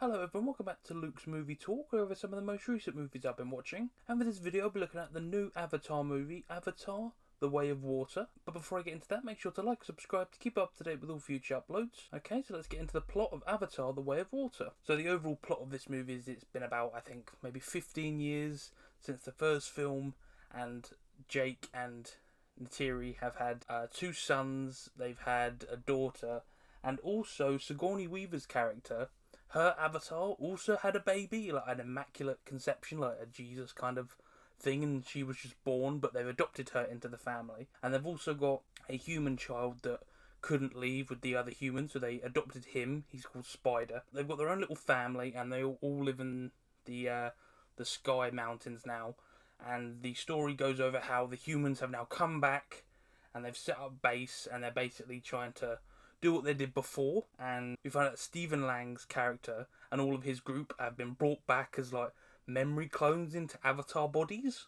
Hello everyone, welcome back to Luke's Movie Talk, over some of the most recent movies I've been watching. And for this video I'll be looking at the new Avatar movie, Avatar: The Way of Water. But before I get into that, make sure to like and subscribe to keep up to date with all future uploads. Okay, so let's get into the plot of Avatar: The Way of Water. So the overall plot of this movie is it's been about, I think, maybe 15 years since the first film, and Jake and Neytiri have had two sons, they've had a daughter, and also Sigourney Weaver's character, her avatar, also had a baby, like an immaculate conception, like a Jesus kind of thing, and she was just born, but they've adopted her into the family. And they've also got a human child that couldn't leave with the other humans, so they adopted him. He's called Spider. They've got their own little family, and they all live in the Sky Mountains now. And the story goes over how the humans have now come back, and they've set up base, and they're basically trying to do what they did before. And we find out Stephen Lang's character and all of his group have been brought back as like memory clones into avatar bodies,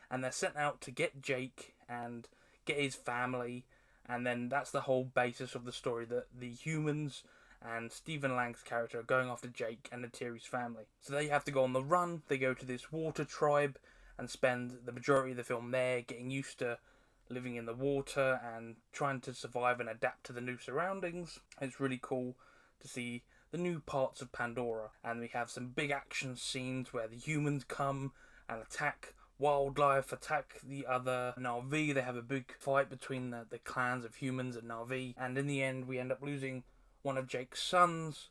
and they're sent out to get Jake and get his family. And then that's the whole basis of the story, that the humans and Stephen Lang's character are going after Jake and Neytiri's family. So they have to go on the run. They go to this water tribe and spend the majority of the film there getting used to living in the water and trying to survive and adapt to the new surroundings. It's really cool to see the new parts of Pandora, and we have some big action scenes where the humans come and attack wildlife, attack the other Na'vi. They have a big fight between the clans of humans and Na'vi, and in the end we end up losing one of Jake's sons,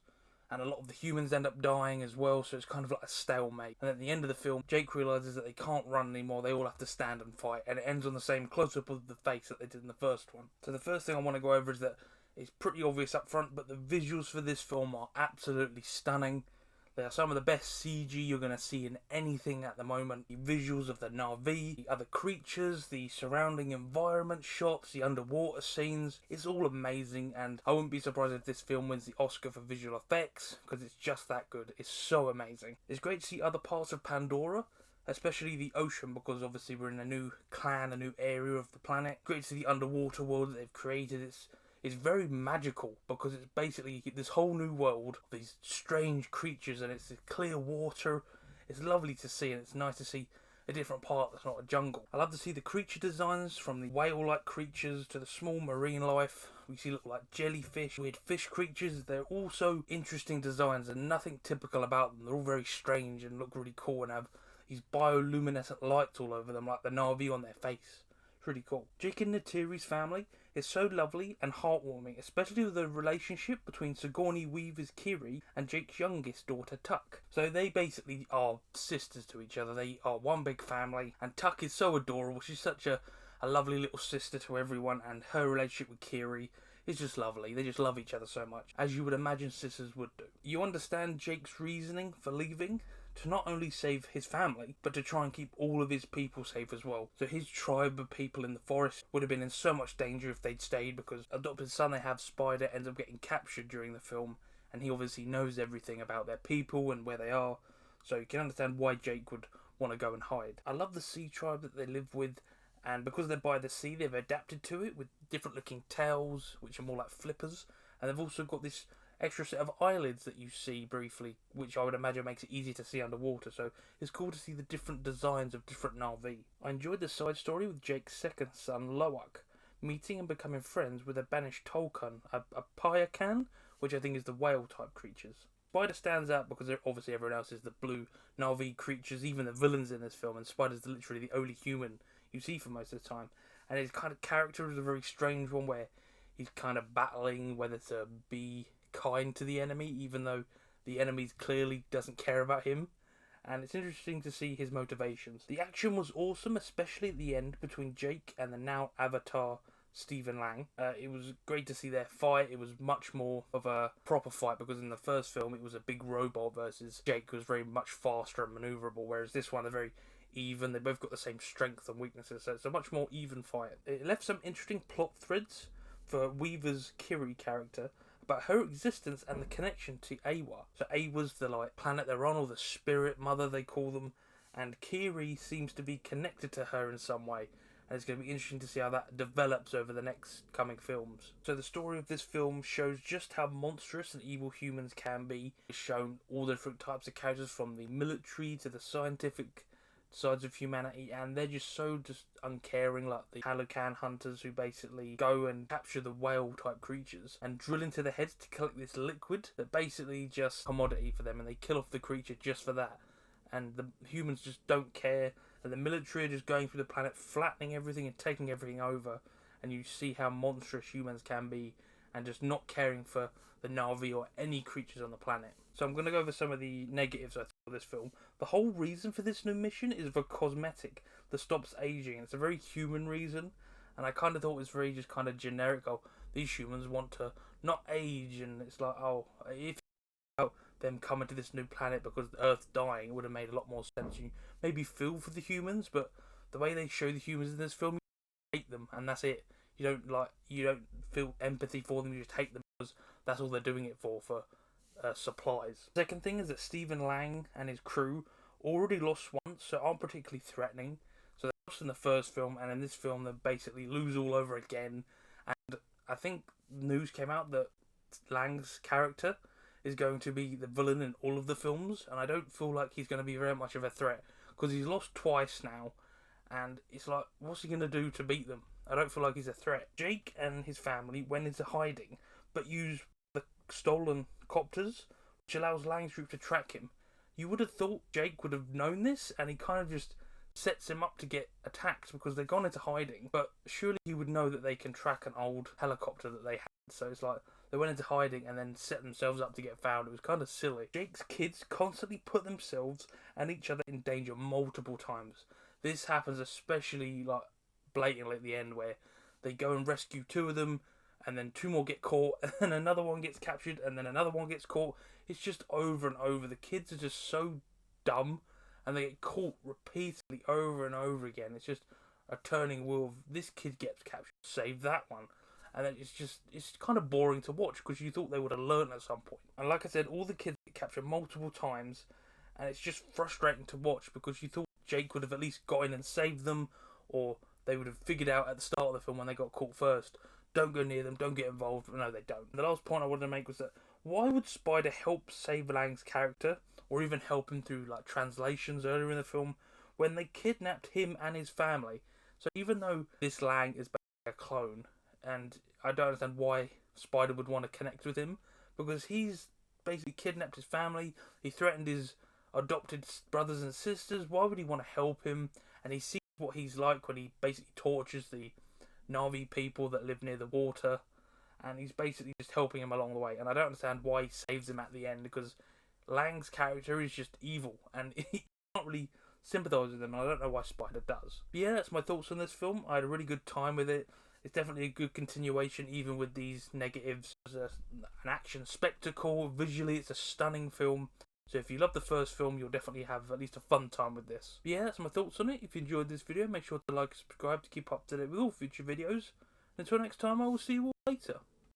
and a lot of the humans end up dying as well, so it's kind of like a stalemate. And at the end of the film, Jake realises that they can't run anymore, they all have to stand and fight, and it ends on the same close-up of the face that they did in the first one. So the first thing I want to go over is that it's pretty obvious up front, but the visuals for this film are absolutely stunning. They are some of the best CG you're going to see in anything at the moment. The visuals of the Na'vi, the other creatures, the surrounding environment shots, the underwater scenes, it's all amazing, and I wouldn't be surprised if this film wins the Oscar for visual effects, because it's just that good. It's so amazing. It's great to see other parts of Pandora, especially the ocean, because obviously we're in a new clan, a new area of the planet. Great to see the underwater world that they've created. It's very magical, because it's basically this whole new world, these strange creatures, and it's clear water. It's lovely to see, and it's nice to see a different part that's not a jungle. I love to see the creature designs, from the whale-like creatures to the small marine life. We see look like jellyfish, weird fish creatures. They're all so interesting designs and nothing typical about them. They're all very strange and look really cool and have these bioluminescent lights all over them, like the Na'vi on their face. It's really cool. Jake and Neytiri's family is so lovely and heartwarming, especially with the relationship between Sigourney Weaver's Kiri and Jake's youngest daughter, Tuck. So they basically are sisters to each other. They are one big family, and Tuck is so adorable. She's such a lovely little sister to everyone, and her relationship with Kiri is just lovely. They just love each other so much, as you would imagine sisters would do. You understand Jake's reasoning for leaving, to not only save his family, but to try and keep all of his people safe as well. So his tribe of people in the forest would have been in so much danger if they'd stayed, because adopted son they have, Spider, ends up getting captured during the film, and he obviously knows everything about their people and where they are, so you can understand why Jake would want to go and hide. I love the sea tribe that they live with, and because they're by the sea, they've adapted to it with different looking tails, which are more like flippers, and they've also got this extra set of eyelids that you see briefly, which I would imagine makes it easier to see underwater, so it's cool to see the different designs of different Na'vi. I enjoyed the side story with Jake's second son, Loak, meeting and becoming friends with a banished Tolkien, a Payakan, which I think is the whale-type creatures. Spider stands out because obviously everyone else is the blue Na'vi creatures, even the villains in this film, and Spider's literally the only human you see for most of the time. And his kind of character is a very strange one, where he's kind of battling whether to be kind to the enemy, even though the enemy clearly doesn't care about him, and it's interesting to see his motivations. The action was awesome, especially at the end between Jake and the now Avatar Stephen Lang. It was great to see their fight. It was much more of a proper fight, because in the first film it was a big robot versus Jake, who was very much faster and maneuverable, whereas this one they're very even. They both got the same strength and weaknesses, so it's a much more even fight. It left some interesting plot threads for Weaver's Kiri character, about her existence and the connection to Eywa. So Eywa's the planet they're on, or the spirit mother they call them, and Kiri seems to be connected to her in some way. and it's going to be interesting to see how that develops over the next coming films. So the story of this film shows just how monstrous and evil humans can be. It's shown all the different types of characters, from the military to the scientific sides of humanity, and they're just so uncaring, like the Halocan hunters who basically go and capture the whale type creatures and drill into their heads to collect this liquid that basically just commodity for them, and they kill off the creature just for that. And the humans just don't care, and the military are just going through the planet, flattening everything and taking everything over, and you see how monstrous humans can be, and just not caring for the Na'vi or any creatures on the planet. So I'm going to go over some of the negatives I think of this film. The whole reason for this new mission is for cosmetic that stops aging. It's a very human reason, and I kind of thought it was very just kind of generic. Oh, these humans want to not age, and it's like, oh, if them coming to this new planet because the Earth's dying, it would have made a lot more sense. You maybe feel for the humans, but the way they show the humans in this film, you hate them, and that's it. You don't feel empathy for them. You just hate them because that's all they're doing it for supplies. Second thing is that Stephen Lang and his crew already lost once, so aren't particularly threatening. So they lost in the first film, and in this film they basically lose all over again. And I think news came out that Lang's character is going to be the villain in all of the films, and I don't feel like he's going to be very much of a threat because he's lost twice now, and it's like, what's he going to do to beat them? I don't feel like he's a threat. Jake and his family went into hiding, but used the stolen copters, which allows Lang's group to track him. You would have thought Jake would have known this, and he kind of just sets him up to get attacked because they've gone into hiding, but surely he would know that they can track an old helicopter that they had. So it's like they went into hiding and then set themselves up to get found. It was kind of silly. Jake's kids constantly put themselves and each other in danger multiple times. This happens especially like blatantly at the end, where they go and rescue two of them, and then two more get caught, and then another one gets captured, and then another one gets caught. It's just over and over. The kids are just so dumb, and they get caught repeatedly over and over again. It's just a turning wheel of this kid gets captured, save that one. And then it's kind of boring to watch because you thought they would have learned at some point. And like I said, all the kids get captured multiple times, and it's just frustrating to watch because you thought Jake would have at least got in and saved them, or they would have figured out at the start of the film when they got caught first, don't go near them, don't get involved. No, they don't. The last point I wanted to make was that why would Spider help save Lang's character, or even help him through like translations earlier in the film, when they kidnapped him and his family? So even though this Lang is basically a clone, and I don't understand why Spider would want to connect with him, because he's basically kidnapped his family, he threatened his adopted brothers and sisters. Why would he want to help him? And he sees what he's like when he basically tortures the Na'vi people that live near the water, and he's basically just helping him along the way. And I don't understand why he saves him at the end, because Lang's character is just evil, and he can't really sympathise with him, and I don't know why Spider does. But yeah, that's my thoughts on this film. I had a really good time with it. It's definitely a good continuation, even with these negatives. It's an action spectacle. Visually, it's a stunning film. So if you love the first film, you'll definitely have at least a fun time with this. But yeah, that's my thoughts on it. If you enjoyed this video, make sure to like and subscribe to keep up to date with all future videos. Until next time, I will see you all later.